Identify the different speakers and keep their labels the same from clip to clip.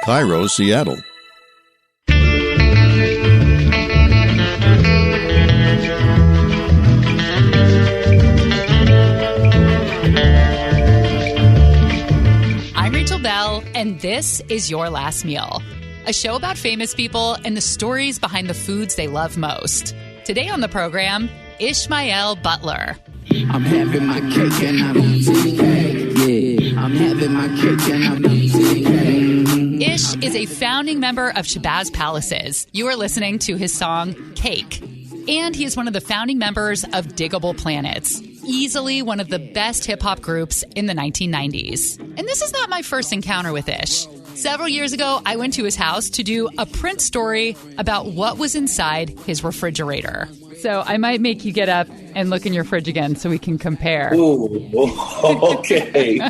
Speaker 1: Cairo, Seattle.
Speaker 2: I'm Rachel Bell, and this is Your Last Meal, a show about famous people and the stories behind the foods they love most. Today on the program, Ishmael Butler.
Speaker 3: I'm having my cake and I'm eating cake. Yeah, I'm having my cake and I'm eating cake.
Speaker 2: Ish is a founding member of Shabazz Palaces. You are listening to his song, Cake. And he is one of the founding members of Diggable Planets, easily one of the best hip-hop groups in the 1990s. And this is not my first encounter with Ish. Several years ago, I went to his house to do a print story about what was inside his refrigerator. So I might make you get up and look in your fridge again so we can compare.
Speaker 4: Ooh, okay.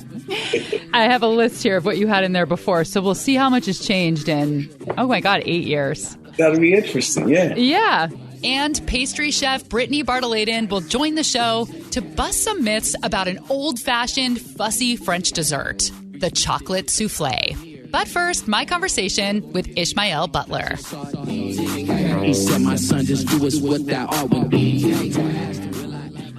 Speaker 2: I have a list here of what you had in there before, so we'll see how much has changed in, oh my God, 8 years.
Speaker 4: That'll be interesting, yeah.
Speaker 2: Yeah. And pastry chef Brittany Bartoladen will join the show to bust some myths about an old-fashioned, fussy French dessert, the chocolate souffle. But first, my conversation with Ishmael Butler.
Speaker 3: He said, my son, just do us what thou art with me.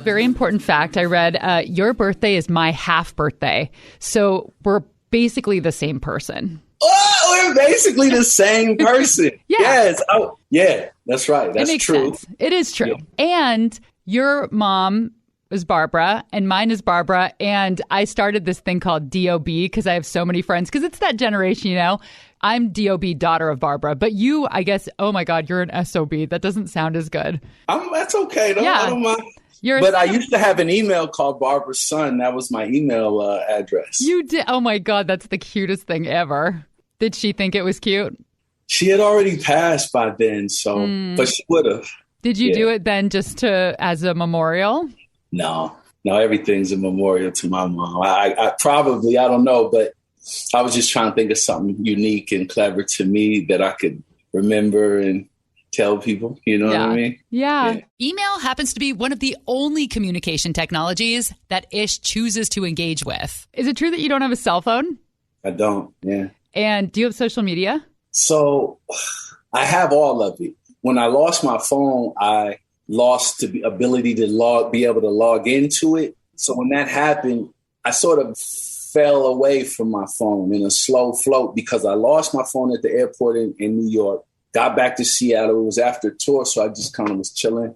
Speaker 2: Very important fact I read, your birthday is my half birthday. So we're basically the same person.
Speaker 4: Oh, we're basically the same person.
Speaker 2: Yeah.
Speaker 4: Yes. Oh, yeah, that's right. That's true.
Speaker 2: Sense. It is true. Yeah. And your mom is Barbara and mine is Barbara. And I started this thing called DOB because I have so many friends because it's that generation, you know. I'm DOB, daughter of Barbara. But you, I guess, oh my God, you're an SOB. That doesn't sound as good.
Speaker 4: That's okay. I don't mind. But I used to have an email called Barbara's Son. That was my email address.
Speaker 2: You did? Oh my God, that's the cutest thing ever. Did she think it was cute?
Speaker 4: She had already passed by then, so but she would have.
Speaker 2: Did you do it then just as a memorial?
Speaker 4: No, everything's a memorial to my mom. I probably, I don't know, but I was just trying to think of something unique and clever to me that I could remember and tell people, you know what I mean?
Speaker 2: Yeah. Email happens to be one of the only communication technologies that Ish chooses to engage with. Is it true that you don't have a cell phone?
Speaker 4: I don't, yeah.
Speaker 2: And do you have social media?
Speaker 4: So I have all of it. When I lost my phone, I lost the ability to be able to log into it. So when that happened, I sort of fell away from my phone in a slow float because I lost my phone at the airport in New York. Got back to Seattle. It was after a tour, so I just kind of was chilling.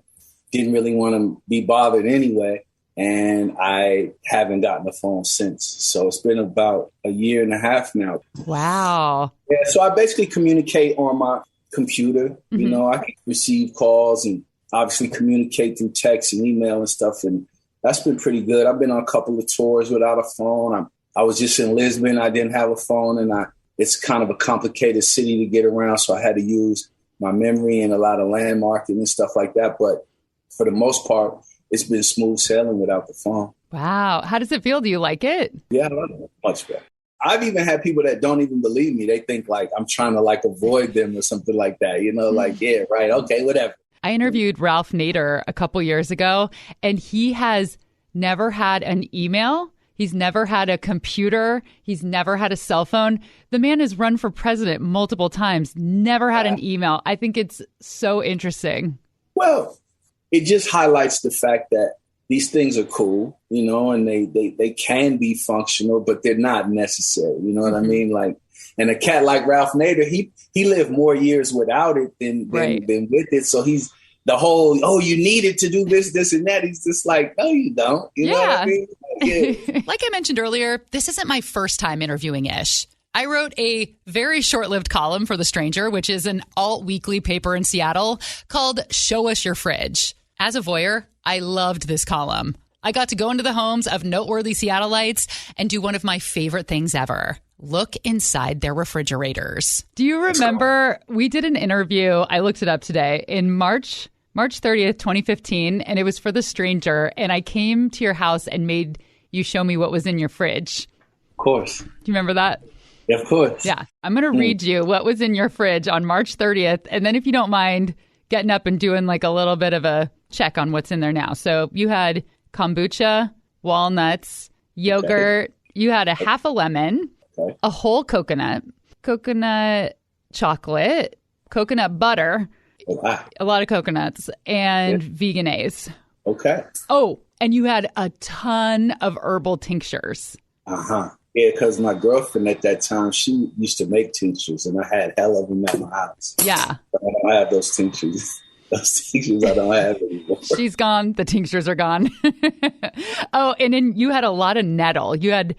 Speaker 4: Didn't really want to be bothered anyway. And I haven't gotten a phone since. So it's been about a year and a half now.
Speaker 2: Wow.
Speaker 4: Yeah, so I basically communicate on my computer. Mm-hmm. You know, I can receive calls and obviously communicate through text and email and stuff. And that's been pretty good. I've been on a couple of tours without a phone. I was just in Lisbon. I didn't have a phone, and it's kind of a complicated city to get around. So I had to use my memory and a lot of landmarking and stuff like that. But for the most part, it's been smooth sailing without the phone.
Speaker 2: Wow. How does it feel? Do you like it?
Speaker 4: Yeah, I love it. Much better. I've even had people that don't even believe me. They think like I'm trying to like avoid them or something like that. You know, like, yeah, right. Okay, whatever.
Speaker 2: I interviewed Ralph Nader a couple years ago, and he has never had an email. He's never had a computer. He's never had a cell phone. The man has run for president multiple times, never had an email. I think it's so interesting.
Speaker 4: Well, it just highlights the fact that these things are cool, you know, and they can be functional, but they're not necessary. You know what I mean? Like, and a cat like Ralph Nader, he lived more years without it than with it. So he's the whole, oh, you need it to do this, and that. He's just like, no, you don't. You know what I mean? Yeah.
Speaker 2: Like I mentioned earlier, this isn't my first time interviewing Ish. I wrote a very short-lived column for The Stranger, which is an alt-weekly paper in Seattle called Show Us Your Fridge. As a voyeur, I loved this column. I got to go into the homes of noteworthy Seattleites and do one of my favorite things ever. Look inside their refrigerators. Do you remember we did an interview, I looked it up today, in March 30th, 2015, and it was for The Stranger, and I came to your house and made you show me what was in your fridge.
Speaker 4: Of course.
Speaker 2: Do you remember that?
Speaker 4: Yeah, of course.
Speaker 2: Yeah. I'm going to read you what was in your fridge on March 30th, and then if you don't mind getting up and doing like a little bit of a check on what's in there now. So you had kombucha, walnuts, yogurt, you had a half a lemon, a whole coconut, coconut chocolate, coconut butter, a lot of coconuts, and veganese.
Speaker 4: Okay.
Speaker 2: Oh, and you had a ton of herbal tinctures.
Speaker 4: Uh-huh. Yeah, because my girlfriend at that time, she used to make tinctures, and I had hell of them at my house.
Speaker 2: Yeah.
Speaker 4: But I don't have those tinctures. Those tinctures I don't have anymore.
Speaker 2: She's gone. The tinctures are gone. Oh, and then you had a lot of nettle. You had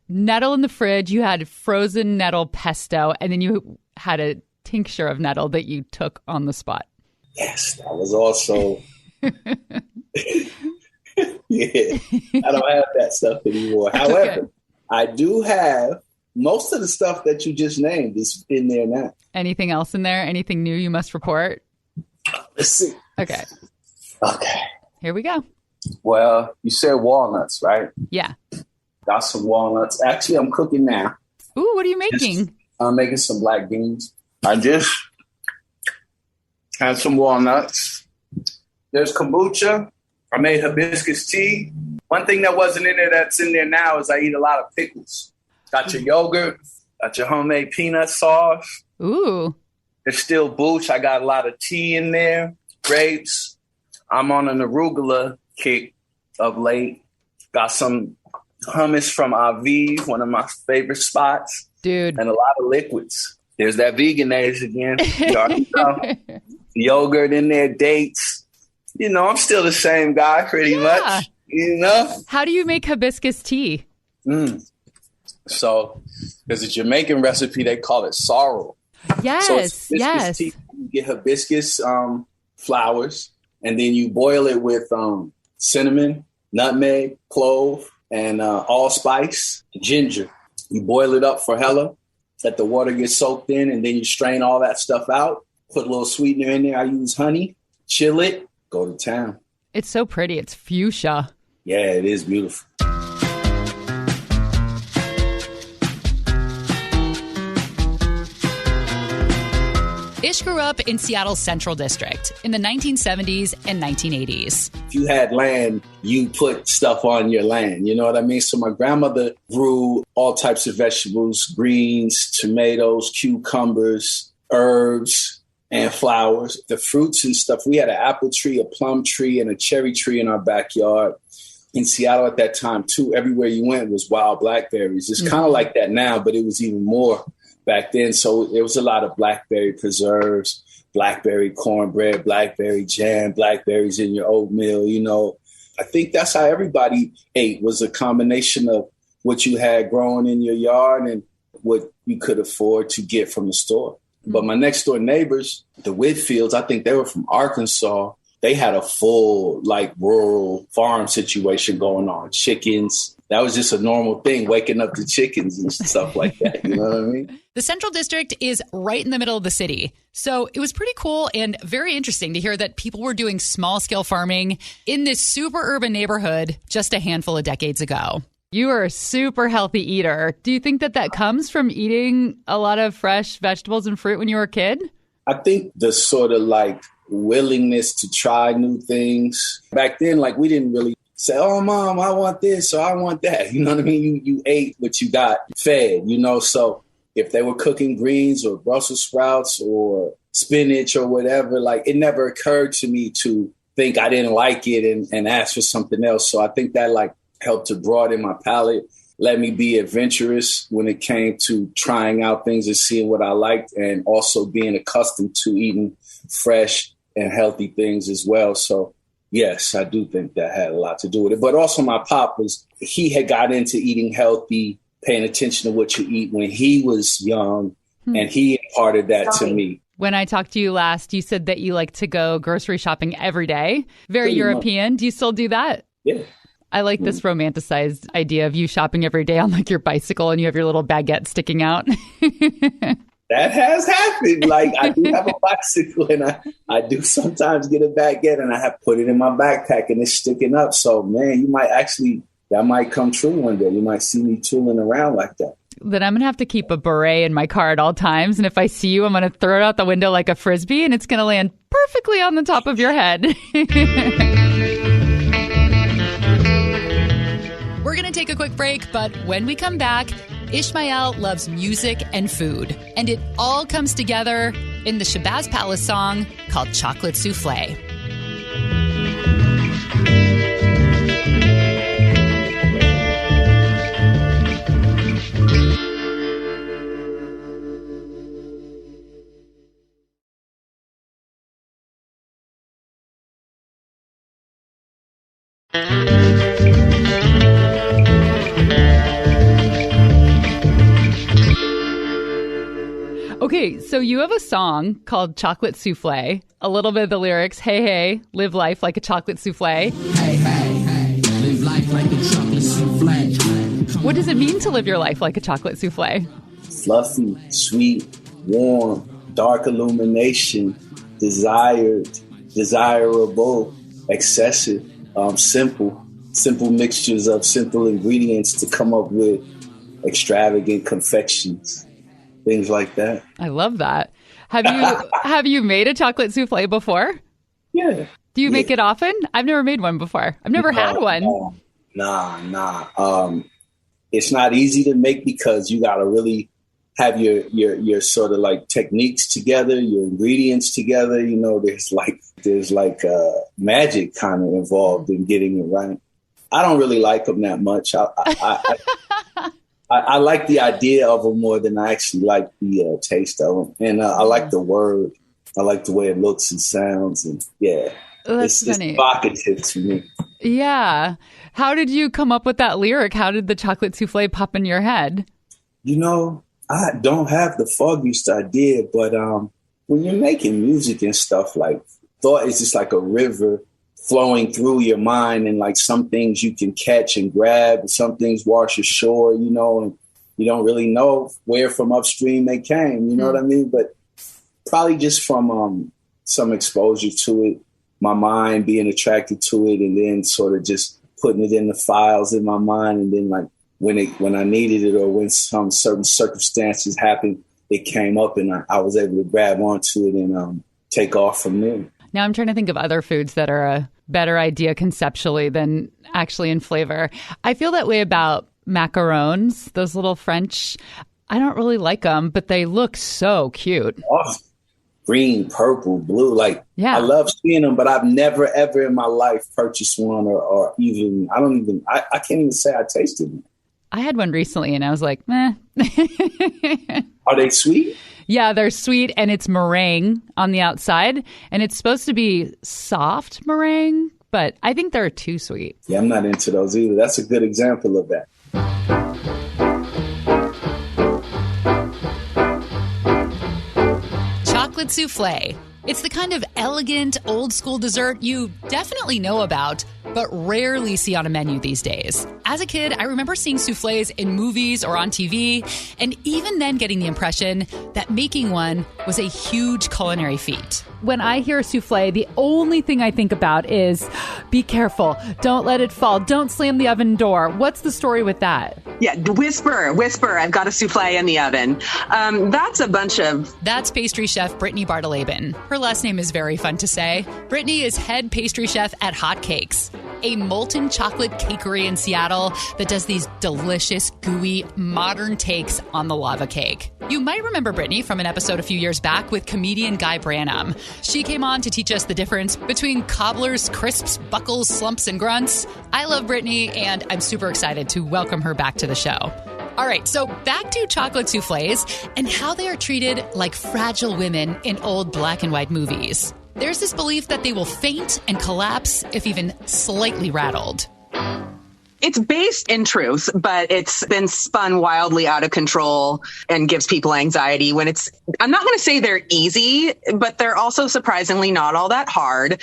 Speaker 2: nettle in the fridge. You had frozen nettle pesto, and then you had a tincture of nettle that you took on the spot.
Speaker 4: Yes, that was also... Yeah, I don't have that stuff anymore. However, I do have most of the stuff that you just named is in there now.
Speaker 2: Anything else in there? Anything new you must report?
Speaker 4: Let's see.
Speaker 2: Okay.
Speaker 4: Here
Speaker 2: we go.
Speaker 4: Well, you said walnuts, right?
Speaker 2: Yeah.
Speaker 4: Got some walnuts. Actually, I'm cooking now.
Speaker 2: Ooh, what are you making?
Speaker 4: I'm making some black beans. I just had some walnuts. There's kombucha. I made hibiscus tea. One thing that wasn't in there that's in there now is I eat a lot of pickles. Got your yogurt, got your homemade peanut sauce.
Speaker 2: Ooh.
Speaker 4: There's still booch. I got a lot of tea in there, grapes. I'm on an arugula kick of late. Got some hummus from Aviv, one of my favorite spots.
Speaker 2: Dude.
Speaker 4: And a lot of liquids. There's that veganese again. You already know. Yogurt in there, dates. You know, I'm still the same guy pretty much, you know?
Speaker 2: How do you make hibiscus tea?
Speaker 4: So there's a Jamaican recipe. They call it sorrel.
Speaker 2: Yes,
Speaker 4: so it's hibiscus tea. You get hibiscus flowers, and then you boil it with cinnamon, nutmeg, clove, and allspice, ginger. You boil it up for hella, let the water get soaked in, and then you strain all that stuff out. Put a little sweetener in there. I use honey, chill it. Go to town.
Speaker 2: It's so pretty. It's fuchsia.
Speaker 4: Yeah, it is beautiful.
Speaker 2: Ish grew up in Seattle's Central District in the 1970s and 1980s.
Speaker 4: If you had land, you put stuff on your land. You know what I mean? So my grandmother grew all types of vegetables, greens, tomatoes, cucumbers, herbs, and flowers, the fruits and stuff. We had an apple tree, a plum tree, and a cherry tree in our backyard. In Seattle at that time, too, everywhere you went was wild blackberries. It's kind of like that now, but it was even more back then. So there was a lot of blackberry preserves, blackberry cornbread, blackberry jam, blackberries in your oatmeal. You know, I think that's how everybody ate, was a combination of what you had growing in your yard and what you could afford to get from the store. But my next door neighbors, the Whitfields, I think they were from Arkansas. They had a full, like, rural farm situation going on. Chickens. That was just a normal thing, waking up to chickens and stuff like that. You know what I mean?
Speaker 2: The Central District is right in the middle of the city. So it was pretty cool and very interesting to hear that people were doing small-scale farming in this super urban neighborhood just a handful of decades ago. You are a super healthy eater. Do you think that comes from eating a lot of fresh vegetables and fruit when you were a kid?
Speaker 4: I think the sort of like willingness to try new things. Back then, like, we didn't really say, oh, Mom, I want this or I want that. You know what I mean? You ate what you got fed, you know? So if they were cooking greens or Brussels sprouts or spinach or whatever, like, it never occurred to me to think I didn't like it and ask for something else. So I think that, like, helped to broaden my palate, let me be adventurous when it came to trying out things and seeing what I liked, and also being accustomed to eating fresh and healthy things as well. So, yes, I do think that had a lot to do with it. But also my pop he had got into eating healthy, paying attention to what you eat when he was young, and he imparted that to me.
Speaker 2: When I talked to you last, you said that you like to go grocery shopping every day. Very Pretty European. Much. Do you still do that?
Speaker 4: Yeah.
Speaker 2: I like this romanticized idea of you shopping every day on, like, your bicycle and you have your little baguette sticking out.
Speaker 4: That has happened. Like, I do have a bicycle and I do sometimes get a baguette and I have put it in my backpack and it's sticking up. So, man, that might come true one day. You might see me tooling around like that.
Speaker 2: Then I'm going to have to keep a beret in my car at all times. And if I see you, I'm going to throw it out the window like a Frisbee and it's going to land perfectly on the top of your head. We're going to take a quick break, but when we come back, Ishmael loves music and food, and it all comes together in the Shabazz Palace song called Chocolate Soufflé. Okay, so you have a song called Chocolate Soufflé. A little bit of the lyrics, hey, hey, live life like a chocolate soufflé.
Speaker 3: Hey, hey, hey, live life like a chocolate souffle.
Speaker 2: What does it mean to live your life like a chocolate soufflé?
Speaker 4: Fluffy, sweet, warm, dark illumination, desired, desirable, excessive, simple mixtures of simple ingredients to come up with extravagant confections. Things like that.
Speaker 2: I love that. Have you made a chocolate souffle before?
Speaker 4: Yeah.
Speaker 2: Do you make it often? I've never made one before. I've never had one.
Speaker 4: Nah. It's not easy to make because you got to really have your sort of like techniques together, your ingredients together. You know, there's like magic kind of involved in getting it right. I don't really like them that much. I like the idea of them more than I actually like the taste of them. And I like the word. I like the way it looks and sounds. And yeah,
Speaker 2: it's
Speaker 4: evocative to me.
Speaker 2: Yeah. How did you come up with that lyric? How did the chocolate souffle pop in your head?
Speaker 4: You know, I don't have the foggiest idea, but when you're making music and stuff, like thought is just like a river flowing through your mind, and like some things you can catch and grab, and some things wash ashore, you know, and you don't really know where from upstream they came, you know what I mean? But probably just from some exposure to it, my mind being attracted to it, and then sort of just putting it in the files in my mind, and then like when I needed it or when some certain circumstances happened, it came up and I was able to grab onto it and take off from there.
Speaker 2: Now I'm trying to think of other foods that are a better idea conceptually than actually in flavor. I feel that way about macarons, those little French. I don't really like them, but they look so cute.
Speaker 4: Awesome. Green, purple, blue. Like,
Speaker 2: yeah.
Speaker 4: I love seeing them, but I've never, ever in my life purchased one or even, I can't even say I tasted them.
Speaker 2: I had one recently and I was like, meh.
Speaker 4: Are they sweet?
Speaker 2: Yeah, they're sweet, and it's meringue on the outside, and it's supposed to be soft meringue, but I think they're too sweet.
Speaker 4: Yeah, I'm not into those either. That's a good example of that.
Speaker 2: Chocolate soufflé. It's the kind of elegant, old-school dessert you definitely know about, but rarely see on a menu these days. As a kid, I remember seeing soufflés in movies or on TV, and even then getting the impression that making one was a huge culinary feat. When I hear a soufflé, the only thing I think about is, be careful, don't let it fall, don't slam the oven door. What's the story with that?
Speaker 1: Yeah, whisper, I've got a soufflé in the oven. That's
Speaker 2: pastry chef Brittany Bartolabin. Her last name is very fun to say. Brittany is head pastry chef at Hot Cakes, a molten chocolate cakery in Seattle that does these delicious, gooey, modern takes on the lava cake. You might remember Brittany from an episode a few years back with comedian Guy Branum. She came on to teach us the difference between cobblers, crisps, buckles, slumps, and grunts. I love Brittany, and I'm super excited to welcome her back to the show. All right, so back to chocolate soufflés and how they are treated like fragile women in old black and white movies. There's this belief that they will faint and collapse if even slightly rattled.
Speaker 1: It's based in truth, but it's been spun wildly out of control and gives people anxiety when I'm not going to say they're easy, but they're also surprisingly not all that hard.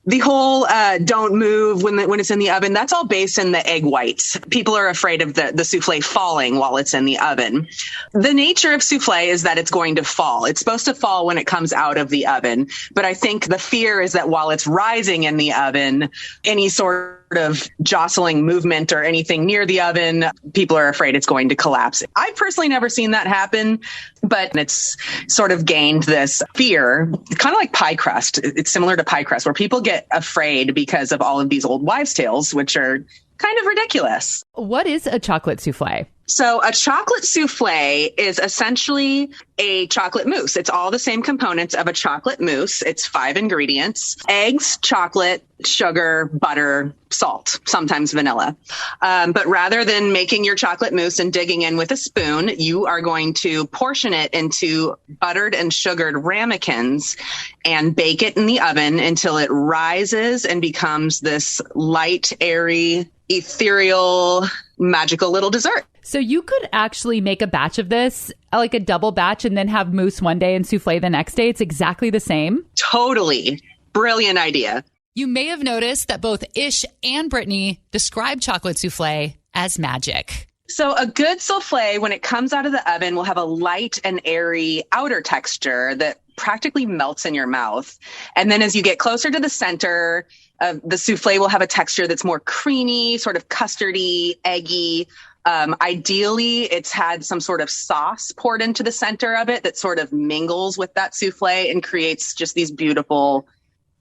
Speaker 1: The whole don't move when it's in the oven, that's all based in the egg whites. People are afraid of the souffle falling while it's in the oven. The nature of souffle is that it's going to fall. It's supposed to fall when it comes out of the oven. But I think the fear is that while it's rising in the oven, any sort of jostling movement or anything near the oven, people are afraid it's going to collapse. I've personally never seen that happen. but it's sort of gained this fear, kind of like pie crust. It's similar to pie crust, where people get afraid because of all of these old wives' tales, which are kind of ridiculous.
Speaker 2: What is a chocolate souffle?
Speaker 1: So a chocolate souffle is essentially a chocolate mousse. It's all the same components of a chocolate mousse. It's 5 ingredients: eggs, chocolate, sugar, butter, salt, sometimes vanilla. But rather than making your chocolate mousse and digging in with a spoon, you are going to portion it into buttered and sugared ramekins and bake it in the oven until it rises and becomes this light, airy, ethereal, magical little dessert.
Speaker 2: So you could actually make a batch of this, like a double batch, and then have mousse one day and souffle the next day. It's exactly the same.
Speaker 1: Totally. Brilliant idea.
Speaker 2: You may have noticed that both Ish and Brittany describe chocolate souffle as magic.
Speaker 1: So a good souffle, when it comes out of the oven, will have a light and airy outer texture that practically melts in your mouth. And then as you get closer to the center, the souffle will have a texture that's more creamy, sort of custardy, eggy. Ideally, it's had some sort of sauce poured into the center of it that sort of mingles with that souffle and creates just these beautiful,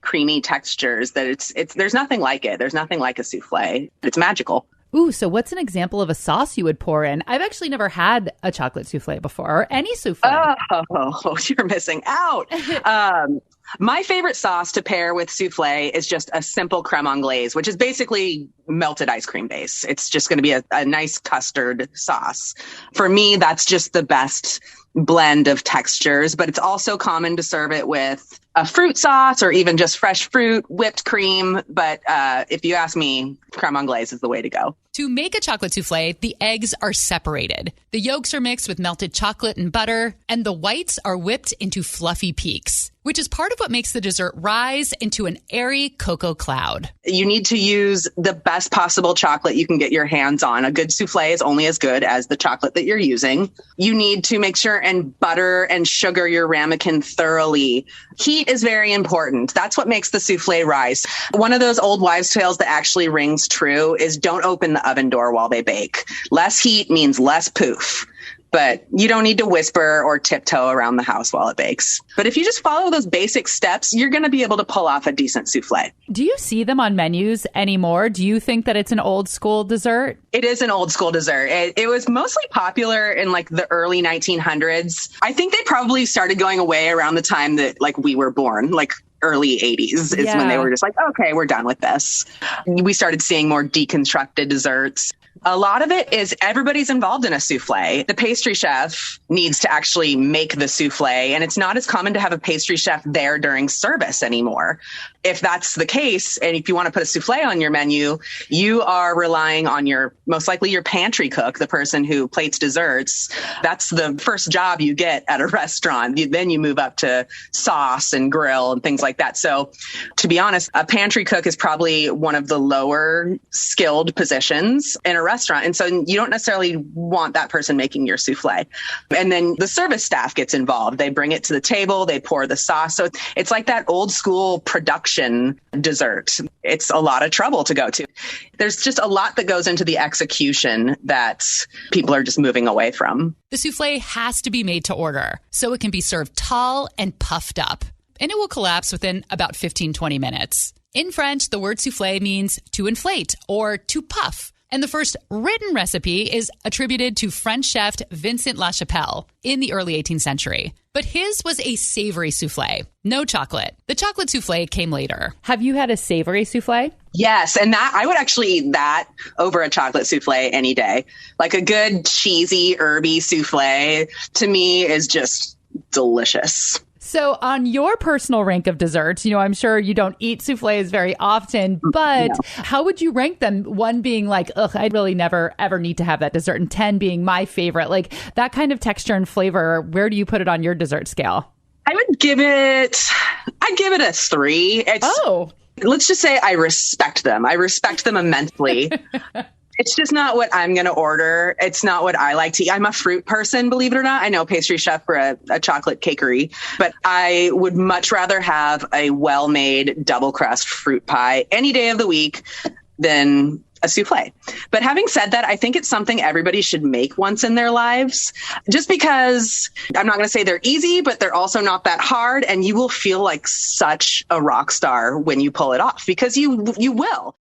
Speaker 1: creamy textures that it's there's nothing like it. There's nothing like a souffle. It's magical.
Speaker 2: Ooh, so what's an example of a sauce you would pour in? I've actually never had a chocolate souffle before, or any souffle.
Speaker 1: Oh, you're missing out. My favorite sauce to pair with souffle is just a simple creme anglaise, which is basically melted ice cream base. It's just going to be a nice custard sauce. For me, that's just the best blend of textures, but it's also common to serve it with a fruit sauce or even just fresh fruit, whipped cream. But if you ask me, creme anglaise is the way to go.
Speaker 2: To make a chocolate souffle, the eggs are separated. The yolks are mixed with melted chocolate and butter, and the whites are whipped into fluffy peaks, which is part of what makes the dessert rise into an airy cocoa cloud.
Speaker 1: You need to use the best possible chocolate you can get your hands on. A good souffle is only as good as the chocolate that you're using. You need to make sure and butter and sugar your ramekin thoroughly. Heat is very important. That's what makes the souffle rise. One of those old wives' tales that actually rings true is don't open the oven door while they bake. Less heat means less poof. But you don't need to whisper or tiptoe around the house while it bakes. But if you just follow those basic steps, you're going to be able to pull off a decent souffle.
Speaker 2: Do you see them on menus anymore? Do you think that it's an old school dessert?
Speaker 1: It is an old school dessert. It was mostly popular in like the early 1900s. I think they probably started going away around the time that like we were born, like early 80s is when they were just like, okay, we're done with this. We started seeing more deconstructed desserts. A lot of it is everybody's involved in a souffle. The pastry chef needs to actually make the souffle, and it's not as common to have a pastry chef there during service anymore. If that's the case, and if you want to put a souffle on your menu, you are relying on most likely your pantry cook, the person who plates desserts. That's the first job you get at a restaurant. Then you move up to sauce and grill and things like that. So to be honest, a pantry cook is probably one of the lower skilled positions in a restaurant. And so you don't necessarily want that person making your souffle. And then the service staff gets involved. They bring it to the table, they pour the sauce. So it's like that old school production dessert. It's a lot of trouble to go to. There's just a lot that goes into the execution that people are just moving away from.
Speaker 2: The souffle has to be made to order, so it can be served tall and puffed up, and it will collapse within about 15-20 minutes. In French, the word souffle means to inflate or to puff. And the first written recipe is attributed to French chef Vincent Lachapelle in the early 18th century. But his was a savory souffle, no chocolate. The chocolate souffle came later. Have you had a savory souffle?
Speaker 1: Yes, and that I would actually eat that over a chocolate souffle any day. Like a good cheesy, herby souffle to me is just delicious.
Speaker 2: So on your personal rank of desserts, I'm sure you don't eat souffles very often, but How would you rank them? 1 being like, ugh, I'd really never, ever need to have that dessert. And 10 being my favorite. Like that kind of texture and flavor, where do you put it on your dessert scale? I'd
Speaker 1: give it a 3. Let's just say I respect them. I respect them immensely. It's just not what I'm going to order. It's not what I like to eat. I'm a fruit person, believe it or not. I know pastry chef for a chocolate cakery, but I would much rather have a well-made double crust fruit pie any day of the week than a souffle. But having said that, I think it's something everybody should make once in their lives, just because I'm not going to say they're easy, but they're also not that hard. And you will feel like such a rock star when you pull it off, because you will.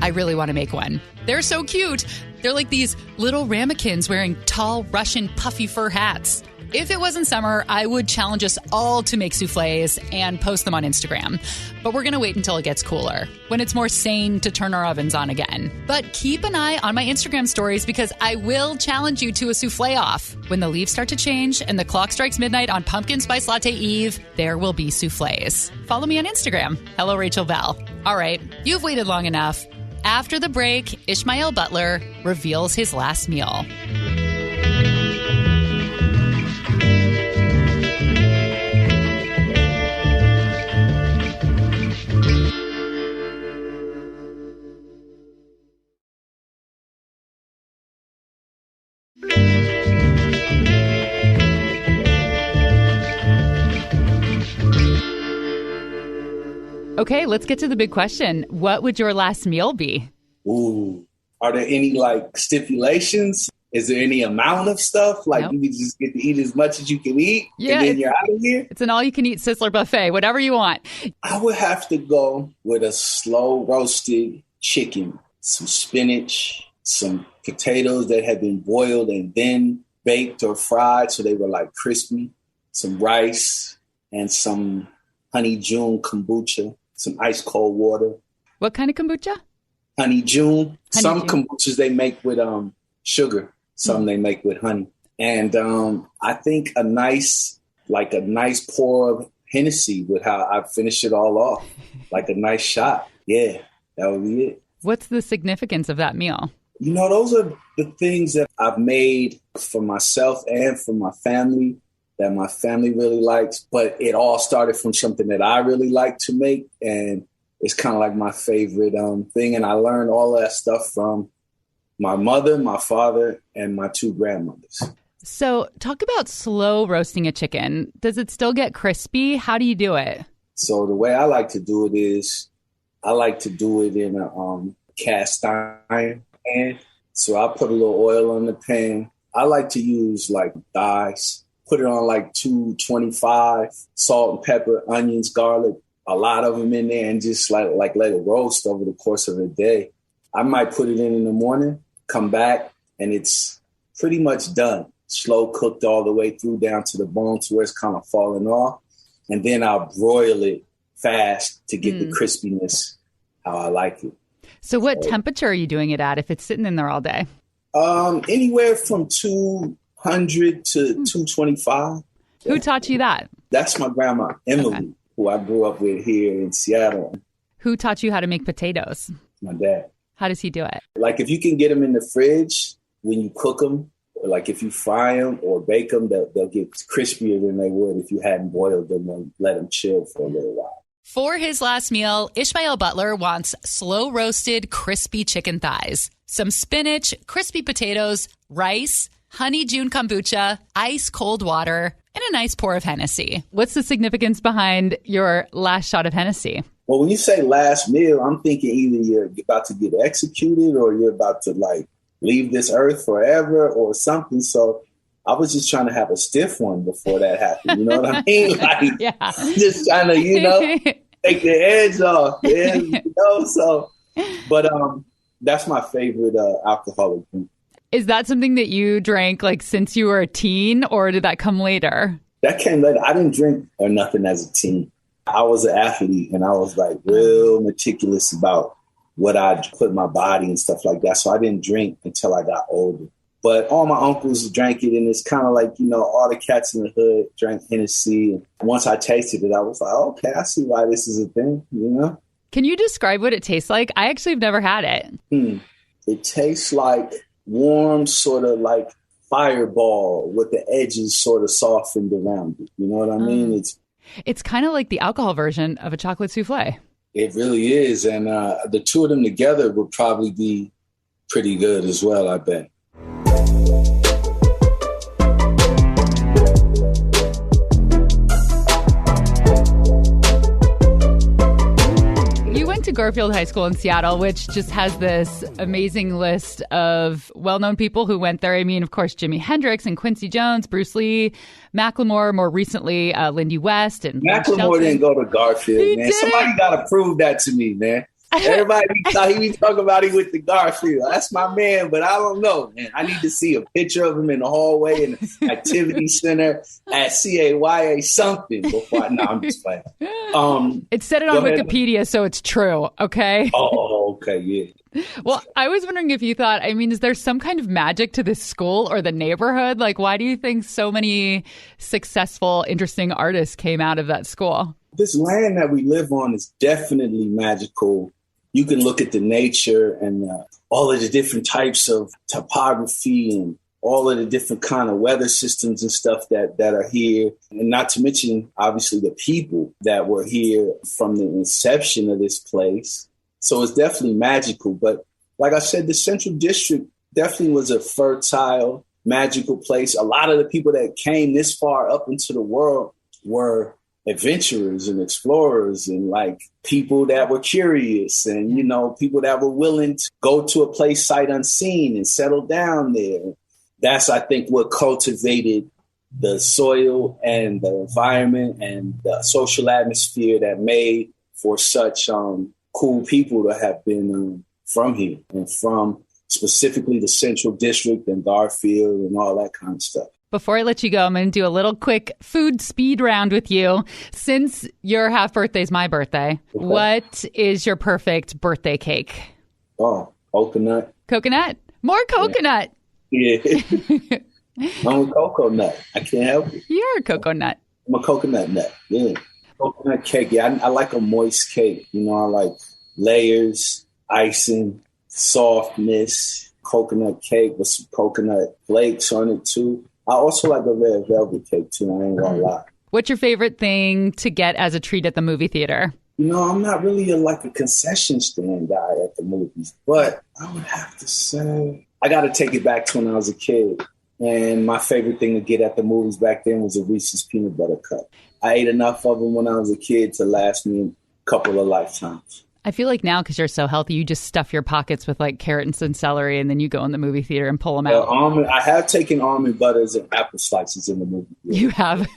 Speaker 2: I really want to make one. They're so cute. They're like these little ramekins wearing tall Russian puffy fur hats. If it wasn't summer, I would challenge us all to make souffles and post them on Instagram. But we're going to wait until it gets cooler, when it's more sane to turn our ovens on again. But keep an eye on my Instagram stories, because I will challenge you to a souffle off. When the leaves start to change and the clock strikes midnight on Pumpkin Spice Latte Eve, there will be souffles. Follow me on Instagram. Hello, Rachel Bell. All right, you've waited long enough. After the break, Ishmael Butler reveals his last meal. Okay, let's get to the big question. What would your last meal be?
Speaker 4: Ooh, are there any like stipulations? Is there any amount of stuff? Like you just get to eat as much as you can eat and then you're out of here?
Speaker 2: It's an all-you-can-eat Sizzler buffet, whatever you want.
Speaker 4: I would have to go with a slow roasted chicken, some spinach, some potatoes that had been boiled and then baked or fried so they were like crispy, some rice, and some honey June kombucha, some ice cold water.
Speaker 2: What kind of kombucha?
Speaker 4: Honey June. Some kombuchas they make with sugar. Some they make with honey. And I think a nice pour of Hennessy with how I finish it all off. Like a nice shot. Yeah, that would be it.
Speaker 2: What's the significance of that meal?
Speaker 4: You know, those are the things that I've made for myself and for my family that my family really likes. But it all started from something that I really like to make. And it's kind of like my favorite thing. And I learned all that stuff from my mother, my father, and my two grandmothers.
Speaker 2: So talk about slow roasting a chicken. Does it still get crispy? How do you do it?
Speaker 4: So the way I like to do it is I like to do it in a cast iron pan. So I put a little oil on the pan. I like to use like thighs, put it on like 225, salt and pepper, onions, garlic, a lot of them in there, and just let it roast over the course of the day. I might put it in the morning, come back, and it's pretty much done. Slow cooked all the way through down to the bone to where it's kind of falling off. And then I'll broil it fast to get the crispiness how I like it.
Speaker 2: So what temperature are you doing it at if it's sitting in there all day?
Speaker 4: Anywhere from 200 to 225.
Speaker 2: Who taught you that?
Speaker 4: That's my grandma, Emily, who I grew up with here in Seattle.
Speaker 2: Who taught you how to make potatoes?
Speaker 4: My dad.
Speaker 2: How does he do it?
Speaker 4: Like if you can get them in the fridge when you cook them, or like if you fry them or bake them, they'll get crispier than they would if you hadn't boiled them and let them chill for a little while.
Speaker 2: For his last meal, Ishmael Butler wants slow roasted, crispy chicken thighs, some spinach, crispy potatoes, rice, honey June kombucha, ice cold water, and a nice pour of Hennessy. What's the significance behind your last shot of Hennessy?
Speaker 4: Well, when you say last meal, I'm thinking either you're about to get executed or you're about to like leave this earth forever or something. So I was just trying to have a stiff one before that happened. You know what I mean? Like, just trying to, take the edge off. Yeah, so, but that's my favorite alcoholic drink.
Speaker 2: Is that something that you drank like since you were a teen, or did that come later?
Speaker 4: That came later. I didn't drink or nothing as a teen. I was an athlete and I was like real meticulous about what I put in my body and stuff like that. So I didn't drink until I got older. But all my uncles drank it, and it's kind of like, all the cats in the hood drank Hennessy. And once I tasted it, I was like, okay, I see why this is a thing,
Speaker 2: Can you describe what it tastes like? I actually have never had it.
Speaker 4: It tastes like warm, sort of like Fireball with the edges sort of softened around it. You know what I mean?
Speaker 2: It's kind of like the alcohol version of a chocolate souffle.
Speaker 4: It really is. And the two of them together would probably be pretty good as well, I bet.
Speaker 2: Garfield High School in Seattle, which just has this amazing list of well-known people who went there. I mean, of course, Jimi Hendrix and Quincy Jones, Bruce Lee, Macklemore, more recently, Lindy West. And
Speaker 4: Macklemore didn't go to Garfield, man. Somebody got to prove that to me, man. Everybody thought he was talking about he went to Garfield. That's my man, but I don't know, man. I need to see a picture of him in the hallway in the activity center at CAYA something before. No, I'm just playing.
Speaker 2: It said it on Wikipedia, so it's true. Okay.
Speaker 4: Oh, okay, yeah.
Speaker 2: Well, I was wondering if you thought, I mean, is there some kind of magic to this school or the neighborhood? Like, why do you think so many successful, interesting artists came out of that school?
Speaker 4: This land that we live on is definitely magical. You can look at the nature and all of the different types of topography and all of the different kind of weather systems and stuff that are here. And not to mention, obviously, the people that were here from the inception of this place. So it's definitely magical. But like I said, the Central District definitely was a fertile, magical place. A lot of the people that came this far up into the world were adventurers and explorers and like people that were curious and, you know, people that were willing to go to a place sight unseen and settle down there. That's, I think, what cultivated the soil and the environment and the social atmosphere that made for such cool people to have been from here and from specifically the Central District and Garfield and all that kind of stuff.
Speaker 2: Before I let you go, I'm going to do a little quick food speed round with you. Since your half birthday is my birthday, okay, what is your perfect birthday cake?
Speaker 4: Oh, coconut.
Speaker 2: Coconut? More coconut.
Speaker 4: Yeah. I'm a cocoa nut. I can't help it.
Speaker 2: You're a cocoa nut.
Speaker 4: I'm a coconut nut. Yeah. Coconut cake. Yeah, I like a moist cake. You know, I like layers, icing, softness, coconut cake with some coconut flakes on it too. I also like a red velvet cake, too. I ain't gonna lie.
Speaker 2: What's your favorite thing to get as a treat at the movie theater?
Speaker 4: You know, I'm not really a concession stand guy at the movies, but I would have to say I got to take it back to when I was a kid. And my favorite thing to get at the movies back then was a Reese's Peanut Butter Cup. I ate enough of them when I was a kid to last me a couple of lifetimes.
Speaker 2: I feel like now, because you're so healthy, you just stuff your pockets with like carrots and celery, and then you go in the movie theater and pull them out.
Speaker 4: I have taken almond butters and apple slices in the movie theater.
Speaker 2: You have?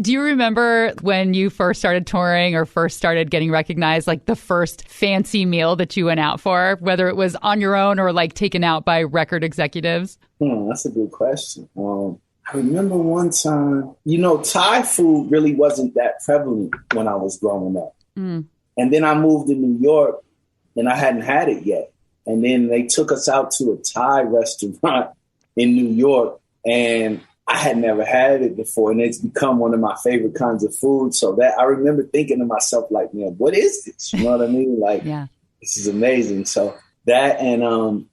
Speaker 2: Do you remember when you first started touring or first started getting recognized, like the first fancy meal that you went out for, whether it was on your own or like taken out by record executives?
Speaker 4: That's a good question. I remember one time, you know, Thai food really wasn't that prevalent when I was growing up. Mm. And then I moved to New York and I hadn't had it yet. And then they took us out to a Thai restaurant in New York and I had never had it before. And it's become one of my favorite kinds of food. So that I remember thinking to myself, like, man, what is this? You know what I mean? Like, yeah, this is amazing. So that and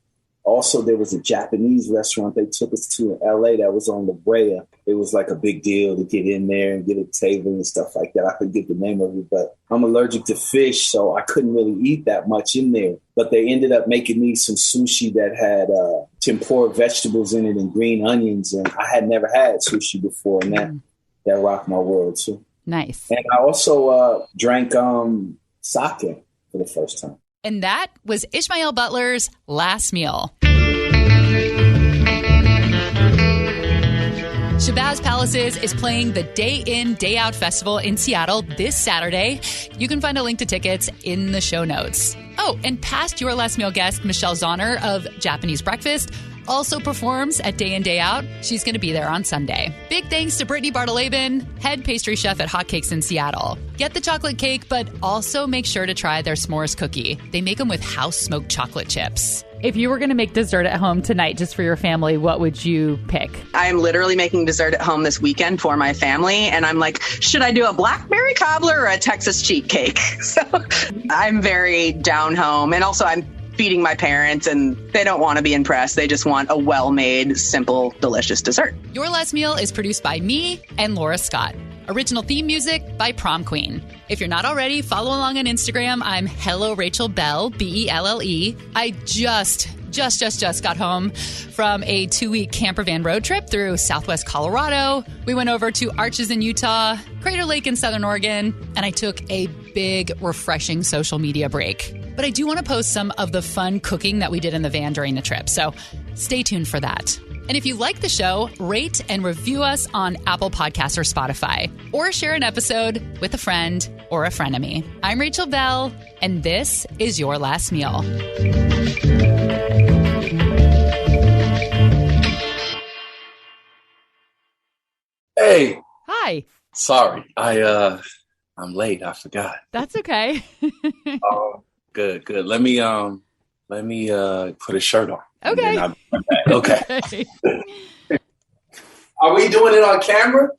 Speaker 4: also there was a Japanese restaurant they took us to in LA that was on La Brea. It was like a big deal to get in there and get a table and stuff like that. I forget the name of it, but I'm allergic to fish, so I couldn't really eat that much in there. But they ended up making me some sushi that had tempura vegetables in it and green onions. And I had never had sushi before, and that rocked my world too.
Speaker 2: Nice.
Speaker 4: And I also drank sake for the first time.
Speaker 2: And that was Ishmael Butler's last meal. Shabazz Palaces is playing the Day In, Day Out Festival in Seattle this Saturday. You can find a link to tickets in the show notes. Oh, and past Your Last Meal guest, Michelle Zahner of Japanese Breakfast, also performs at Day In, Day Out. She's going to be there on Sunday. Big thanks to Brittany Bartolabin, head pastry chef at Hotcakes in Seattle. Get the chocolate cake, but also make sure to try their s'mores cookie. They make them with house-smoked chocolate chips. If you were going to make dessert at home tonight just for your family, what would you pick?
Speaker 1: I'm literally making dessert at home this weekend for my family. And I'm like, should I do a blackberry cobbler or a Texas cheat cake? So I'm very down home. And also I'm feeding my parents and they don't want to be impressed. They just want a well-made, simple, delicious dessert. Your Last Meal is produced by me and Laura Scott. Original theme music by Prom Queen. If you're not already, follow along on Instagram. I'm Hello Rachel Bell, Belle. I just got home from a 2-week camper van road trip through Southwest Colorado. We went over to Arches in Utah, Crater Lake in Southern Oregon, and I took a
Speaker 2: big, refreshing social media break. But I do want to post some of the fun cooking that we did in the van during the trip, so stay tuned for that. And if you like the show, rate and review us on Apple Podcasts or Spotify, or share an episode with a friend or a frenemy. I'm Rachel Bell, and this is Your Last Meal.
Speaker 4: Hey.
Speaker 2: Hi.
Speaker 4: Sorry, I'm late. I forgot.
Speaker 2: That's okay.
Speaker 4: Good. Let me put a shirt on.
Speaker 2: Okay.
Speaker 4: Okay. Are we doing it on camera?